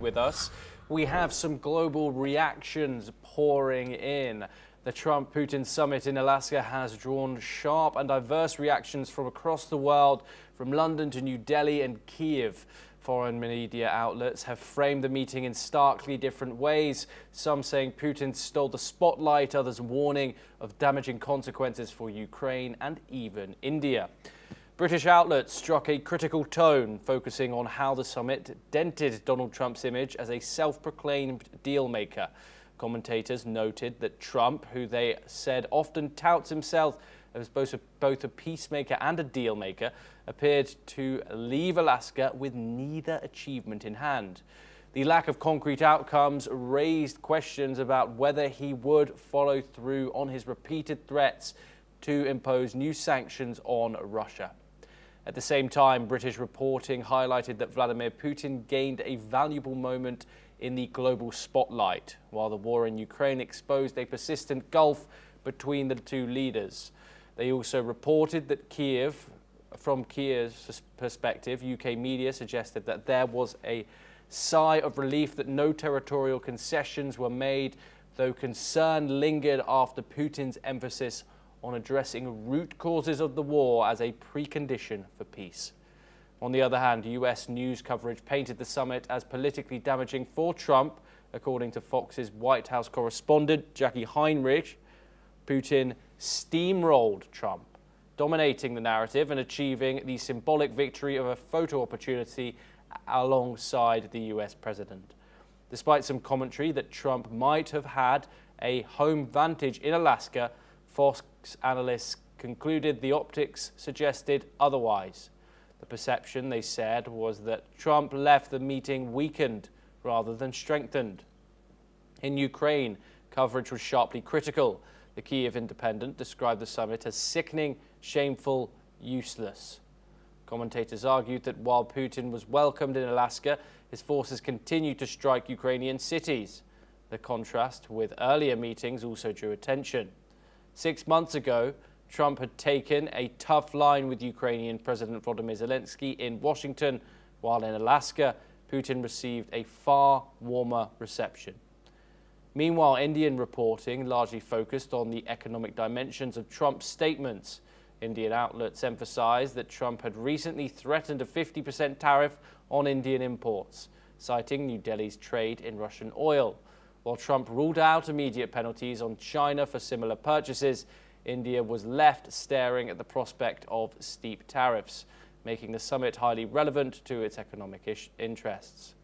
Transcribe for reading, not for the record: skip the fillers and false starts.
With us, we have some global reactions pouring in. The Trump-Putin summit in Alaska has drawn sharp and diverse reactions from across the world, from London to New Delhi and Kyiv. Foreign media outlets have framed the meeting in starkly different ways, some saying Putin stole the spotlight, others warning of damaging consequences for Ukraine and even India. British outlets struck a critical tone, focusing on how the summit dented Donald Trump's image as a self-proclaimed deal-maker. Commentators noted that Trump, who they said often touts himself as both a peacemaker and a deal-maker, appeared to leave Alaska with neither achievement in hand. The lack of concrete outcomes raised questions about whether he would follow through on his repeated threats to impose new sanctions on Russia. At the same time, British reporting highlighted that Vladimir Putin gained a valuable moment in the global spotlight, while the war in Ukraine exposed a persistent gulf between the two leaders. They also reported that from Kyiv's perspective, UK media suggested that there was a sigh of relief that no territorial concessions were made, though concern lingered after Putin's emphasis on addressing root causes of the war as a precondition for peace. On the other hand, US news coverage painted the summit as politically damaging for Trump. According to Fox's White House correspondent, Jackie Heinrich, Putin steamrolled Trump, dominating the narrative and achieving the symbolic victory of a photo opportunity alongside the US president. Despite some commentary that Trump might have had a home vantage in Alaska, Fox analysts concluded the optics suggested otherwise. The perception, they said, was that Trump left the meeting weakened rather than strengthened. In Ukraine, coverage was sharply critical. The Kyiv Independent described the summit as sickening, shameful, useless. Commentators argued that while Putin was welcomed in Alaska, his forces continued to strike Ukrainian cities. The contrast with earlier meetings also drew attention. 6 months ago, Trump had taken a tough line with Ukrainian President Volodymyr Zelensky in Washington, while in Alaska, Putin received a far warmer reception. Meanwhile, Indian reporting largely focused on the economic dimensions of Trump's statements. Indian outlets emphasized that Trump had recently threatened a 50% tariff on Indian imports, citing New Delhi's trade in Russian oil. While Trump ruled out immediate penalties on China for similar purchases, India was left staring at the prospect of steep tariffs, making the summit highly relevant to its economic interests.